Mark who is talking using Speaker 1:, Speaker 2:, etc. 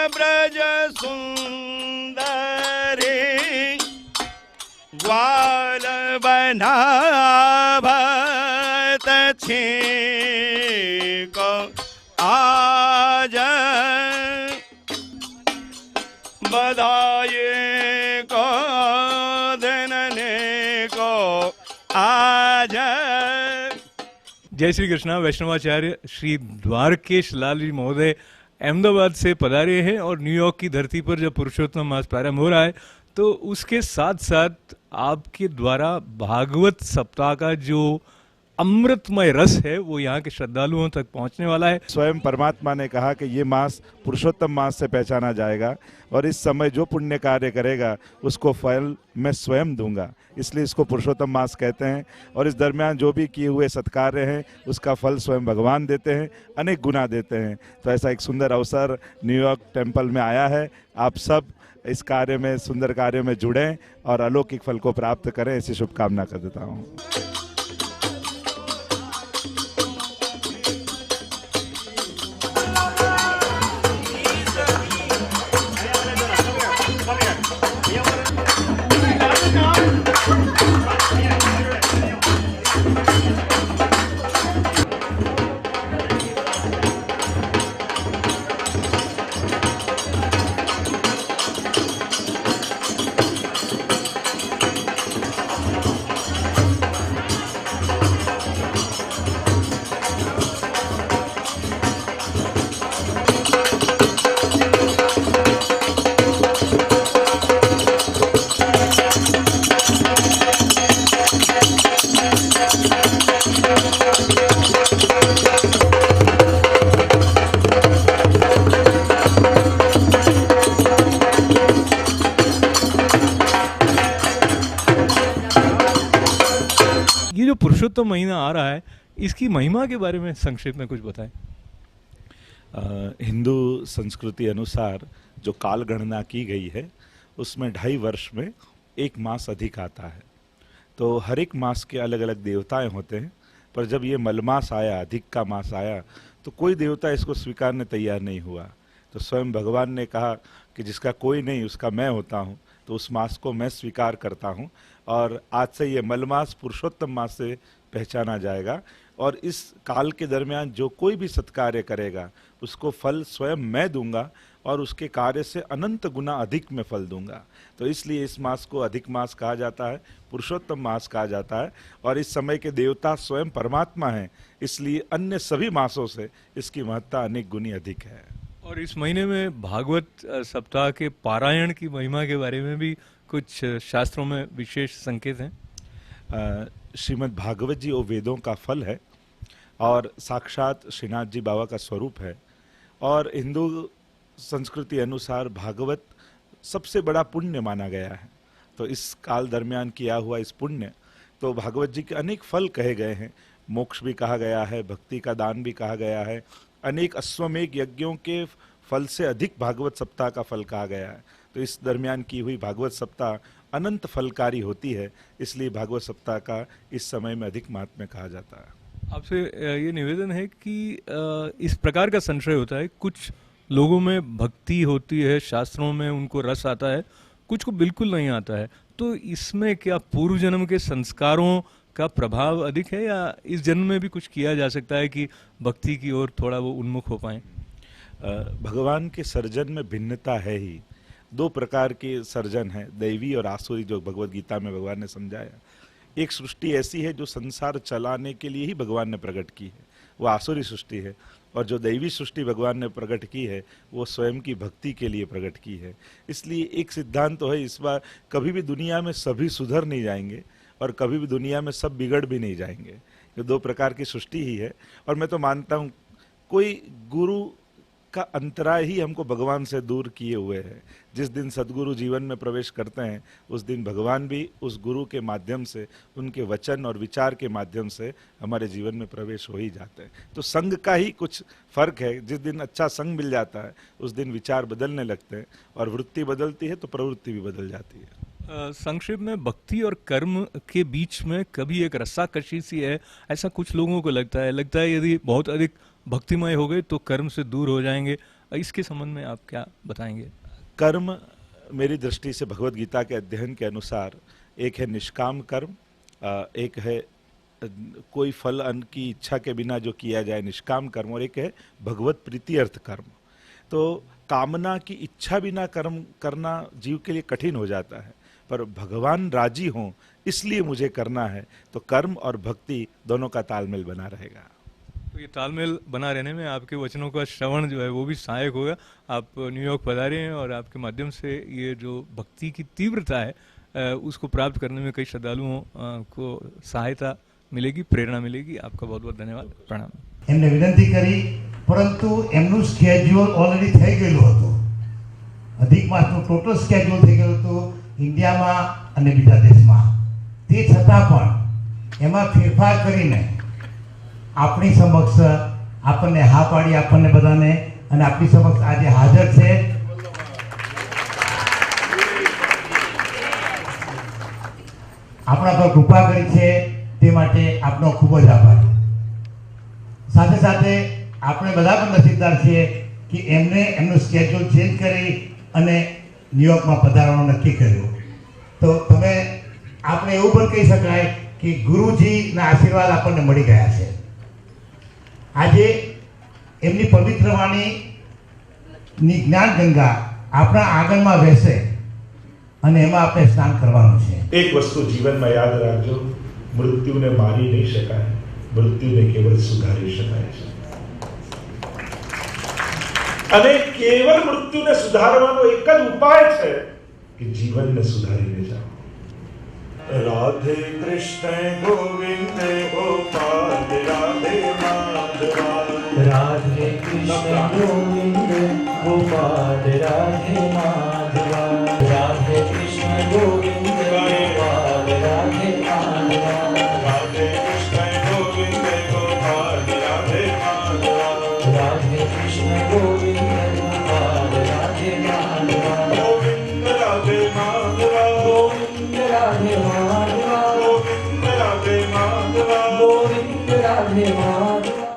Speaker 1: ब्रज सुंदरी ग्वाल बनाभत छीको आज बधाई को धनने को आज।
Speaker 2: जय श्री कृष्णा। वैष्णवाचार्य श्री द्वारकेश लाल जी महोदय अहमदाबाद से पधारे हैं और न्यूयॉर्क की धरती पर जब पुरुषोत्तम मास प्रारंभ हो रहा है तो उसके साथ साथ आपके द्वारा भागवत सप्ताह का जो अमृतमय रस है वो यहाँ के श्रद्धालुओं तक पहुँचने वाला है।
Speaker 3: स्वयं परमात्मा ने कहा कि ये मास पुरुषोत्तम मास से पहचाना जाएगा और इस समय जो पुण्य कार्य करेगा उसको फल मैं स्वयं दूंगा, इसलिए इसको पुरुषोत्तम मास कहते हैं। और इस दरमियान जो भी किए हुए सत्कार्य हैं उसका फल स्वयं भगवान देते हैं, अनेक गुना देते हैं। तो ऐसा एक सुंदर अवसर न्यूयॉर्क टेम्पल में आया है। आप सब इस कार्य में, सुंदर कार्य में जुड़ें और अलौकिक फल को प्राप्त करें, ऐसी शुभकामना कर देता हूँ।
Speaker 2: ये जो पुरुषोत्तम महीना आ रहा है इसकी महिमा के बारे में संक्षेप में कुछ बताएं।
Speaker 3: हिंदू संस्कृति अनुसार जो काल गणना की गई है उसमें 2.5 वर्ष में एक मास अधिक आता है। तो हर एक मास के अलग अलग देवताएं होते हैं, पर जब ये मलमास आया, अधिक का मास आया, तो कोई देवता इसको स्वीकारने तैयार नहीं हुआ। तो स्वयं भगवान ने कहा कि जिसका कोई नहीं उसका मैं होता हूँ, तो उस मास को मैं स्वीकार करता हूँ और आज से ये मलमास पुरुषोत्तम मास से पहचाना जाएगा। और इस काल के दरमियान जो कोई भी सत्कार्य करेगा उसको फल स्वयं मैं दूंगा और उसके कार्य से अनंत गुना अधिक मैं फल दूंगा। तो इसलिए इस मास को अधिक मास कहा जाता है, पुरुषोत्तम मास कहा जाता है। और इस समय के देवता स्वयं परमात्मा हैं, इसलिए अन्य सभी मासों से इसकी महत्ता अनेक गुनी अधिक है।
Speaker 2: और इस महीने में भागवत सप्ताह के पारायण की महिमा के बारे में भी कुछ शास्त्रों में विशेष संकेत हैं।
Speaker 3: श्रीमद् भागवत जी वो वेदों का फल है और साक्षात श्रीनाथ जी बाबा का स्वरूप है। और हिंदू संस्कृति अनुसार भागवत सबसे बड़ा पुण्य माना गया है। तो इस काल दरमियान किया हुआ इस पुण्य, तो भागवत जी के अनेक फल कहे गए हैं। मोक्ष भी कहा गया है, भक्ति का दान भी कहा गया है, अनेक अश्वमेघ यज्ञों के फल से अधिक भागवत सप्ताह का फल कहा गया है। तो इस दरमियान की हुई भागवत सप्ताह अनंत फलकारी होती है, इसलिए भागवत सप्ताह का इस समय में अधिक महात्म्य कहा जाता है।
Speaker 2: आपसे ये निवेदन है कि इस प्रकार का संशय होता है, कुछ लोगों में भक्ति होती है, शास्त्रों में उनको रस आता है, कुछ को बिल्कुल नहीं आता है। तो इसमें क्या पूर्व जन्म के संस्कारों का प्रभाव अधिक है या इस जन्म में भी कुछ किया जा सकता है कि भक्ति की ओर थोड़ा वो उन्मुख हो पाए?
Speaker 3: भगवान के सर्जन में भिन्नता है ही। 2 प्रकार के सर्जन हैं, दैवी और आसुरी, जो भगवत गीता में भगवान ने समझाया। एक सृष्टि ऐसी है जो संसार चलाने के लिए ही भगवान ने प्रकट की है, वो आसुरी सृष्टि है। और जो दैवी सृष्टि भगवान ने प्रकट की है वो स्वयं की भक्ति के लिए प्रकट की है। इसलिए एक सिद्धांत तो है, इस बार कभी भी दुनिया में सभी सुधर नहीं जाएंगे और कभी भी दुनिया में सब बिगड़ भी नहीं जाएंगे। ये 2 प्रकार की सृष्टि ही है। और मैं तो मानता हूँ कोई गुरु का अंतराय ही हमको भगवान से दूर किए हुए है। जिस दिन सदगुरु जीवन में प्रवेश करते हैं उस दिन भगवान भी उस गुरु के माध्यम से, उनके वचन और विचार के माध्यम से हमारे जीवन में प्रवेश हो ही जाते हैं। तो संग का ही कुछ फर्क है। जिस दिन अच्छा संग मिल जाता है उस दिन विचार बदलने लगते हैं और वृत्ति बदलती है तो प्रवृत्ति भी बदल जाती है।
Speaker 2: संक्षेप में भक्ति और कर्म के बीच में कभी एक रस्साकशी सी है, ऐसा कुछ लोगों को लगता है। यदि बहुत अधिक भक्तिमय हो गए तो कर्म से दूर हो जाएंगे, इसके संबंध में आप क्या बताएंगे?
Speaker 3: कर्म मेरी दृष्टि से भगवत गीता के अध्ययन के अनुसार एक है निष्काम कर्म, एक है कोई फल अन्न की इच्छा के बिना जो किया जाए निष्काम कर्म, और एक है भगवत प्रीति अर्थ कर्म। तो कामना की इच्छा बिना कर्म करना जीव के लिए कठिन हो जाता है, पर भगवान राजी हों इसलिए मुझे करना है, तो कर्म और भक्ति दोनों का तालमेल बना रहेगा।
Speaker 2: तो ये तालमेल बना रहने में आपके वचनों का श्रवण जो है वो भी सहायक होगा। आप न्यूयॉर्क पधारे हैं और आपके माध्यम से ये जो भक्ति की तीव्रता है उसको प्राप्त करने में कई श्रद्धालुओं को सहायता मिलेगी, प्रेरणा मिलेगी। आपका बहुत बहुत धन्यवाद, प्रणाम।
Speaker 4: એમને વિનંતી કરી, પરંતુ એમનું સ્કેડ્યુલ ઓલરેડી થઈ ગયેલું હતું, અધિક માસનું ટોટલ સ્કેડ્યુલ થઈ ગયું હતું ઇન્ડિયામાં અને બીજા દેશમાં। તે છતાં પણ એમાં ફેરફાર કરીને આપણી સમક્ષ આપણને હા પાડી, આપણને બધાને, અને આપણી સમક્ષ આજે હાજર છે। આપણા પર કૃપા કરી છે તે માટે આપનો ખૂબ જ આભાર। સાથે સાથે આપણે બધા પણ નસીબદાર છીએ કે એમને એમનું સ્કેડ્યુલ ચેન્જ કરી અને ન્યુયોર્કમાં પધારવાનું નક્કી કર્યું। તો તમે આપણે એવું પણ કહી શકાય કે ગુરુજીના આશીર્વાદ આપણને મળી ગયા છે। આજે એમની પવિત્ર વાણીની જ્ઞાન ગંગા આપણા આંગણમાં વહેશે અને એમાં આપણે સ્નાન કરવાનું છે।
Speaker 3: एक वस्तु जीवन में याद रखो, मृत्यु ने मारी नहीं शकाय, मृत्यु ने केवल सुधारी शकाय છે। અને કેવળ મૃત્યુને સુધારવાનો એક જ ઉપાય છે કે જીવનને સુધારીને જાઓ। રાધે કૃષ્ણ ગોવિંદ ગોપાલ રાધે માધવા,
Speaker 5: राधे कृष्ण गोविंद गोपाल राधे माधव।